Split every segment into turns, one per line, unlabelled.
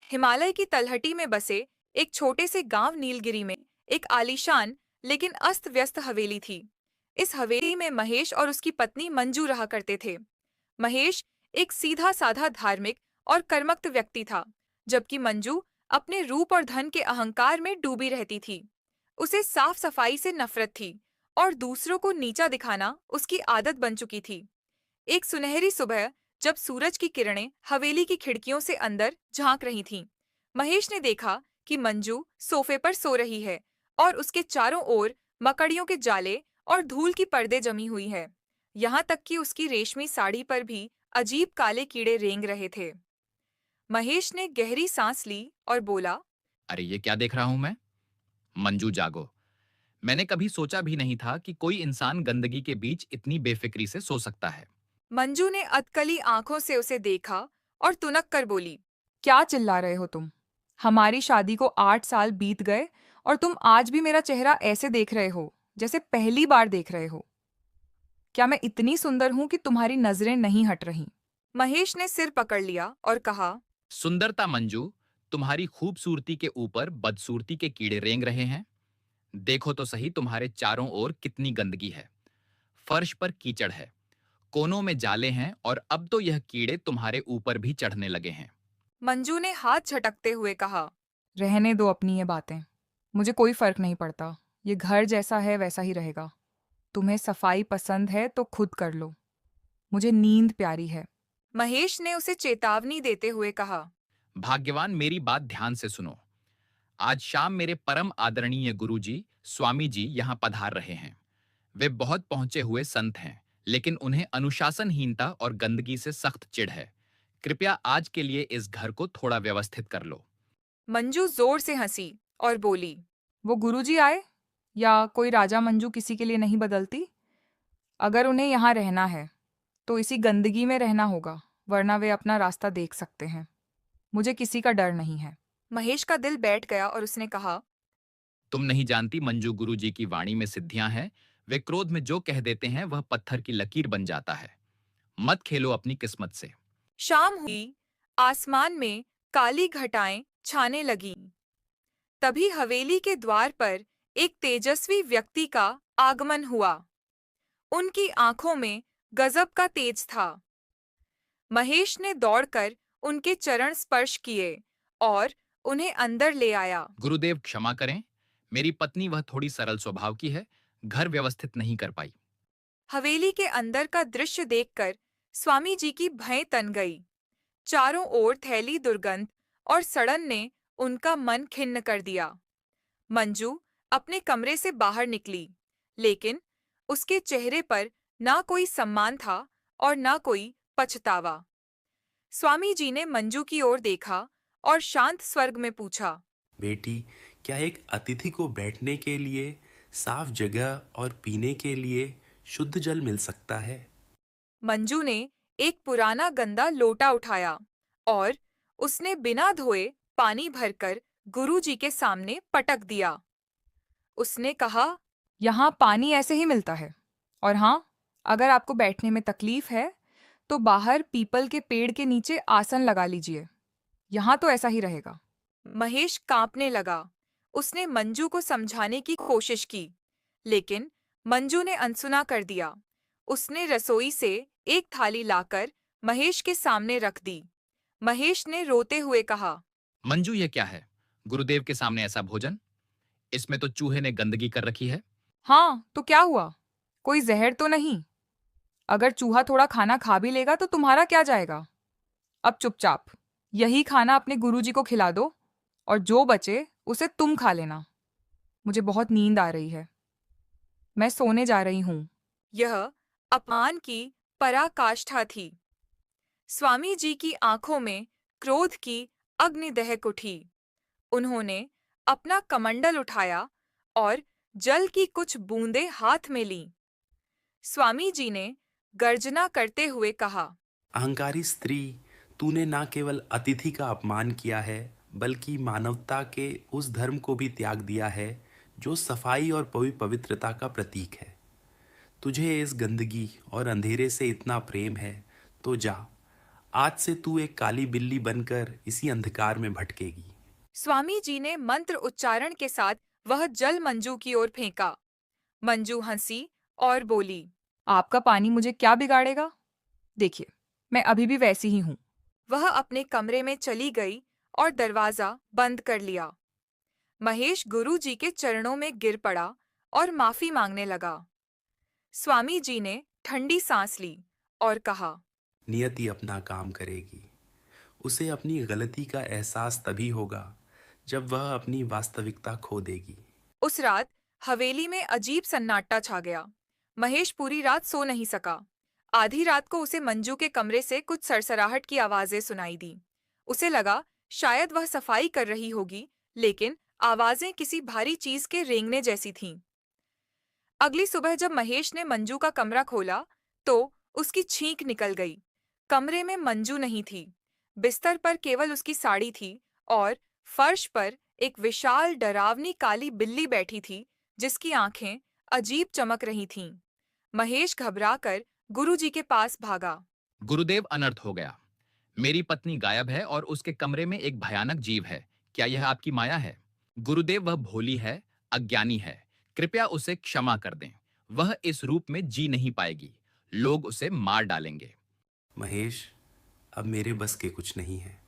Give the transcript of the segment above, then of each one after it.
हिमालय की तलहटी में बसे एक छोटे से गांव नीलगिरी में एक आलीशान लेकिन अस्त व्यस्त हवेली थी। इस हवेली में महेश और उसकी पत्नी मंजू रहा करते थे। महेश एक सीधा साधा धार्मिक और कर्मठ व्यक्ति था, जबकि मंजू अपने रूप और धन के अहंकार में डूबी रहती थी। उसे साफ सफाई से नफरत थी और दूसरों को नीचा दिखाना उसकी आदत बन चुकी थी। एक सुनहरी सुबह, जब सूरज की किरणें हवेली की खिड़कियों से अंदर झांक रही थीं, महेश ने देखा कि मंजू सोफे पर सो रही है और उसके चारों ओर मकड़ियों के जाले और धूल की परदें जमी हुई है। यहाँ तक कि उसकी रेशमी साड़ी पर भी अजीब काले कीड़े रेंग रहे थे। महेश ने गहरी सांस ली और बोला,
अरे ये क्या देख रहा हूं मैं? मंजू जागो। मैंने कभी सोचा भी नहीं था कि कोई इंसान गंदगी के बीच इतनी बेफिक्री से सो सकता है।
मंजू ने अधकली आंखों से उसे देखा और तुनक कर बोली, क्या चिल्ला रहे हो तुम? हमारी शादी को 8 साल बीत गए और तुम आज भी मेरा चेहरा ऐसे देख रहे हो जैसे पहली बार देख रहे हो। क्या मैं इतनी सुंदर हूं कि तुम्हारी नजरें नहीं हट रही? महेश ने सिर पकड़ लिया और कहा,
सुंदरता मंजू, तुम्हारी खूबसूरती के ऊपर बदसूरती के कीड़े रेंग रहे हैं। देखो तो सही, तुम्हारे चारों ओर कितनी गंदगी है। फर्श पर कीचड़ है, कोनों में जाले हैं और अब तो यह कीड़े तुम्हारे ऊपर भी चढ़ने लगे हैं।
मंजू ने हाथ झटकते हुए कहा, रहने दो अपनी ये बातें। मुझे कोई फर्क नहीं पड़ता। ये घर जैसा है वैसा ही रहेगा। तुम्हें सफाई पसंद है तो खुद कर लो। मुझे नींद प्यारी है। महेश ने उसे चेतावनी देते हुए कहा,
भाग्यवान, मेरी बात ध्यान से सुनो। आज शाम मेरे परम आदरणीय गुरुजी, स्वामी जी यहाँ पधार रहे हैं। वे बहुत पहुंचे हुए संत हैं, लेकिन उन्हें अनुशासनहीनता और गंदगी से सख्त चिढ़ है। कृपया आज के लिए इस घर को थोड़ा व्यवस्थित कर लो।
मंजू जोर से हंसी और बोली, वो गुरुजी आए या कोई राजा मंजू किसी के लिए नहीं बदलती। अगर उन्हें यहाँ रहना है तो इसी गंदगी में रहना होगा, वरना वे अपना रास्ता देख सकते हैं। मुझे किसी का डर नहीं है। महेश का दिल बैठ गया और उसने कहा,
तुम नहीं जानती मंजू, गुरुजी की वाणी में सिद्धियां हैं। वे क्रोध में जो कह देते हैं वह पत्थर की लकीर बन जाता है। मत खेलो अपनी किस्मत से।
शाम हुई। आसमान में काली घटाएं छाने लगीं। तभी हवेली के द्वार पर एक तेजस्वी व्यक्ति का आगमन हुआ। उनकी आंखों में गजब का तेज था। महेश ने दौड़कर उनके चरण स्पर्श किए और उन्हें अंदर ले आया।
गुरुदेव क्षमा करें, मेरी पत्नी वह थोड़ी सरल स्वभाव की है, घर व्यवस्थित नहीं कर पाई।
हवेली के अंदर का दृश्य देखकर स्वामी जी की भयं तन गई। चारों ओर थैली दुर्गंध और सड़न ने उनका मन खिन्न कर दिया। मंजू अपने कमरे से बाहर निकली, लेकिन उसके चेहरे पर ना कोई सम्मान था और ना कोई पछतावा। स्वामी जी ने मंजू की ओर देखा और शांत स्वर्ग में पूछा,
बेटी, क्या एक अतिथि को बैठने के लिए साफ जगह और पीने के लिए शुद्ध जल मिल सकता है?
मंजू ने एक पुराना गंदा लोटा उठाया और उसने बिना धोए पानी भरकर गुरुजी के सामने पटक दिया। उसने कहा, यहाँ पानी ऐसे ही मिलता है। और हाँ, अगर आपको बैठने में तकलीफ है तो बाहर पीपल के पेड़ के नीचे आसन लगा लीजिए। यहाँ तो ऐसा ही रहेगा। महेश कांपने लगा। उसने मंजू को समझाने की कोशिश की, लेकिन मंजू ने अनसुना कर दिया। उसने रसोई से एक थाली लाकर महेश के सामने रख दी। महेश ने रोते हुए कहा,
मंजू, यह क्या है? गुरुदेव के सामने ऐसा भोजन? इसमें तो चूहे ने गंदगी कर रखी है।
हाँ, तो क्या हुआ? कोई जहर तो नहीं? अगर चूहा थोड़ा खाना खा भी लेगा तो तुम्हारा क्या जाएगा? अब चुपचाप यही खाना अपने गुरुजी को खिला दो और जो बचे उसे तुम खा लेना। मुझे बहुत नींद आ रही है। मैं सोने जा रही हूँ। यह अपमान की पराकाष्ठा थी। स्वामी जी की आंखों में क्रोध की अग्नि दहक उठी। उन्होंने अपना कमंडल उठाया और जल की कुछ बूंदें हाथ में लीं। स्वामी जी ने गर्जना करते हुए कहा,
अहंकारी स्त्री, तूने ना केवल अतिथि का अपमान किया है, बल्कि मानवता के उस धर्म को भी त्याग दिया है जो सफाई और पवित्रता का प्रतीक है। तुझे इस गंदगी और अंधेरे से इतना प्रेम है तो जा, आज से तू एक काली बिल्ली बनकर इसी अंधकार में भटकेगी।
स्वामी जी ने मंत्र उच्चारण के साथ वह जल मंजू की ओर फेंका। मंजू हंसी और बोली, आपका पानी मुझे क्या बिगाड़ेगा? देखिए, मैं अभी भी वैसी ही हूँ। वह अपने कमरे में चली गई और दरवाजा बंद कर लिया। महेश गुरु जी के चरणों में गिर पड़ा और माफी मांगने लगा। स्वामी जी ने ठंडी सांस ली और कहा,
नियति अपना काम करेगी। उसे अपनी गलती का एहसास तभी होगा जब वह अपनी वास्तविकता खो देगी।
उस रात हवेली में अजीब सन्नाटा छा गया। महेश पूरी रात सो नहीं सका। आधी रात को उसे मंजू के कमरे से कुछ सरसराहट की आवाजें सुनाई दी। उसे लगा शायद वह सफाई कर रही होगी, लेकिन आवाजें किसी भारी चीज के रेंगने जैसी थीं। अगली सुबह जब महेश ने मंजू का कमरा खोला, तो उसकी छींक निकल गई। कमरे में मंजू नहीं थी। बिस्तर पर केवल उसकी साड़ी थी और फर्श पर एक विशाल डरावनी काली बिल्ली बैठी थी, जिसकी आंखें अजीब चमक रही थीं। महेश घबराकर गुरुजी के पास भागा।
गुरुदेव, अनर्थ हो गया। मेरी पत्नी गायब है और उसके कमरे में एक भयानक जीव है। क्या यह आपकी माया है? गुरुदेव, वह भोली है, अज्ञानी है। कृपया उसे क्षमा कर दें। वह इस रूप में जी नहीं पाएगी। लोग उसे मार डालेंगे।
महेश, अब मेरे बस के कुछ नहीं है।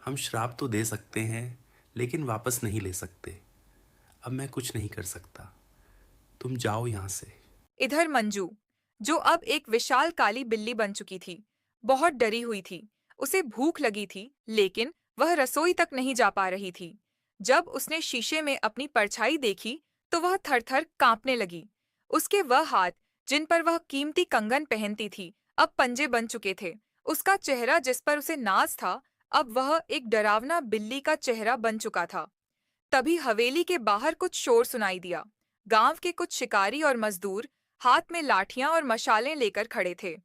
हम श्राप तो दे सकते हैं, लेकिन वापस नहीं ले सकते। अब मैं कुछ नहीं कर सकता। तुम जाओ यहाँ से।
इधर मंजू, जो अब एक विशाल काली बिल्ली बन चुकी थी, बहुत डरी हुई थी। उसे भूख लगी थी, लेकिन वह रसोई तक नहीं जा पा रही थी। जब उसने शीशे में अपनी परछाई देखी, तो वह थर-थर कांपने लगी। उसके वह हाथ, जिन पर वह कीमती कंगन पहनती थी, अब पंजे बन चुके थे। उसका चेहरा, जिस पर उसे नाज था, अब वह एक डरावना बिल्ली का चेहरा बन चुका था। तभी हवेली के बाहर कुछ शोर सुनाई दिया। गांव के कुछ शिकारी और मजदूर हाथ में लाठियां और मशालें लेकर खड़े थे।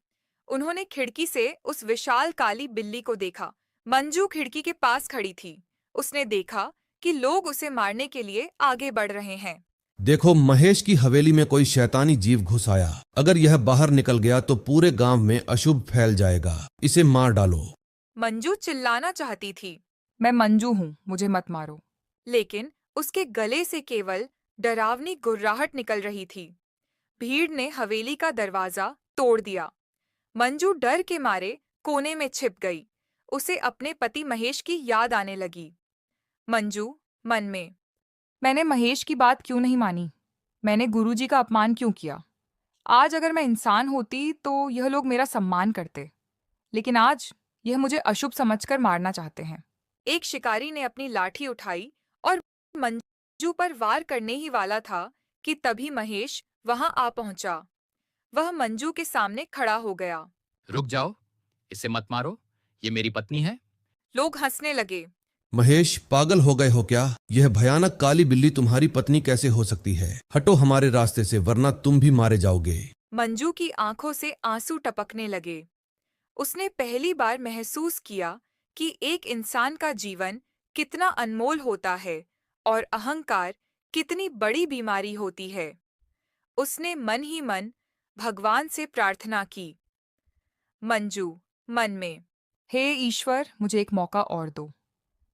उन्होंने खिड़की से उस विशाल काली बिल्ली को देखा। मंजू खिड़की के पास खड़ी थी। उसने देखा कि लोग उसे मारने के लिए आगे बढ़ रहे हैं।
देखो, महेश की हवेली में कोई शैतानी जीव घुस आया। अगर यह बाहर निकल गया तो पूरे गांव में अशुभ फैल जाएगा। इसे मार डालो।
मंजू चिल्लाना चाहती थी, मैं मंजू हूँ, मुझे मत मारो। लेकिन उसके गले से केवल डरावनी गुर्राहट निकल रही थी। भीड़ ने हवेली का दरवाजा तोड़ दिया। मंजू डर के मारे कोने में छिप गई। उसे अपने पति महेश की याद आने लगी। मंजू मन में, मैंने महेश की बात क्यों नहीं मानी? मैंने गुरुजी का अपमान क्यों किया? आज अगर मैं इंसान होती तो यह लोग मेरा सम्मान करते, लेकिन आज यह मुझे अशुभ समझकर मारना चाहते हैं। एक शिकारी ने अपनी लाठी उठाई और मंजू पर वार करने ही वाला था कि तभी महेश वहां आ पहुंचा। वह मंजू के सामने खड़ा हो गया।
रुक जाओ, इसे मत मारो। ये मेरी पत्नी है।
लोग हंसने लगे।
महेश, पागल हो गए हो क्या? यह भयानक काली बिल्ली तुम्हारी पत्नी कैसे हो सकती है? हटो हमारे रास्ते से, वरना तुम भी मारे जाओगे।
मंजू की आंखों से आंसू टपकने लगे। उसने पहली बार महसूस किया कि एक इंसान का जीवन कितना अनमोल होता है और अहंकार कितनी बड़ी बीमारी होती है। उसने मन ही मन भगवान से प्रार्थना की। मंजू मन में, हे ईश्वर, मुझे एक मौका और दो।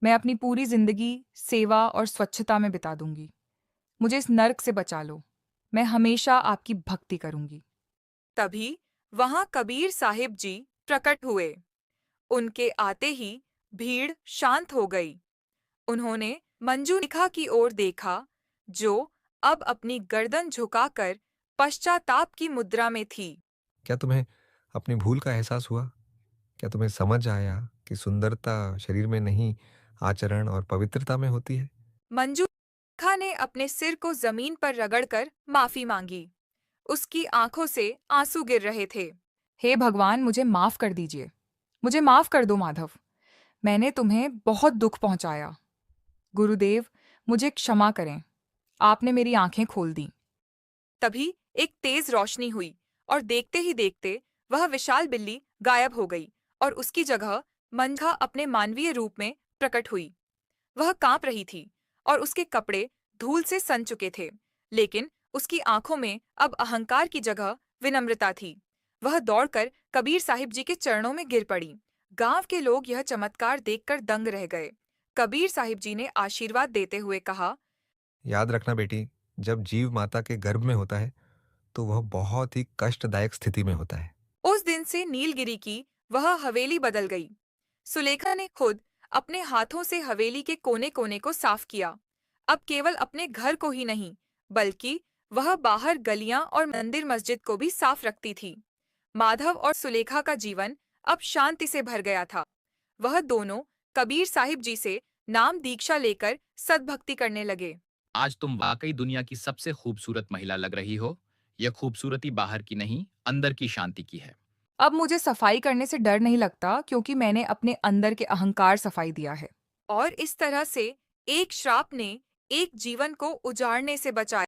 मैं अपनी पूरी जिंदगी सेवा और स्वच्छता में बिता दूंगी। मुझे इस नर्क से बचा लो। मैं हमेशा आपकी भक्ति करूंगी। तभी वहां कबीर साहिब जी प्रकट हुए। उनके आते ही भीड़ शांत हो गई। उन्होंने मंजू निखा की ओर देखा, जो अब अपनी गर्दन झुकाकर पश्चाताप की मुद्रा में थी।
क्या तुम्हें अपनी भूल का एहसास हुआ? क्या तुम्हें समझ आया कि सुंदरता शरीर में नहीं, आचरण और पवित्रता में होती है?
मंजू निखा ने अपने सिर को जमीन पर रगड़कर माफी मांगी। उसकी आंखों से आंसू गिर रहे थे। हे भगवान, मुझे माफ कर दीजिए। मुझे माफ कर दो माधव। मैंने तुम्हें बहुत दुख पहुंचाया। गुरुदेव, मुझे क्षमा करें। आपने मेरी आंखें खोल दी। तभी एक तेज रोशनी हुई और देखते ही देखते वह विशाल बिल्ली गायब हो गई और उसकी जगह मंझा अपने मानवीय रूप में प्रकट हुई। वह कांप रही थी और उसके कपड़े धूल से सन चुके थे, लेकिन उसकी आंखों में अब अहंकार की जगह विनम्रता थी। वह दौड़कर कबीर साहिब जी के चरणों में गिर पड़ी। गांव के लोग यह चमत्कार देखकर दंग रह गए। कबीर साहिब जी ने आशीर्वाद देते हुए कहा,
याद रखना बेटी, जब जीव माता के गर्भ में होता है तो वह बहुत ही कष्टदायक स्थिति में होता है।
उस दिन से नीलगिरी की वह हवेली बदल गई। सुलेखा ने खुद अपने हाथों से हवेली के कोने कोने को साफ किया। अब केवल अपने घर को ही नहीं, बल्कि वह बाहर गलियां और मंदिर मस्जिद को भी साफ रखती थी। माधव और सुलेखा का जीवन अब शांति से भर गया था। वह दोनों कबीर साहिब जी से नाम दीक्षा लेकर सद्भक्ति करने लगे।
आज तुम वाकई दुनिया की सबसे खूबसूरत महिला लग रही हो। यह खूबसूरती बाहर की नहीं, अंदर की शांति की है।
अब मुझे सफाई करने से डर नहीं लगता, क्योंकि मैंने अपने अंदर के अहंकार सफाई दिया है। और इस तरह से एक श्राप ने एक जीवन को उजाड़ने से बचाया।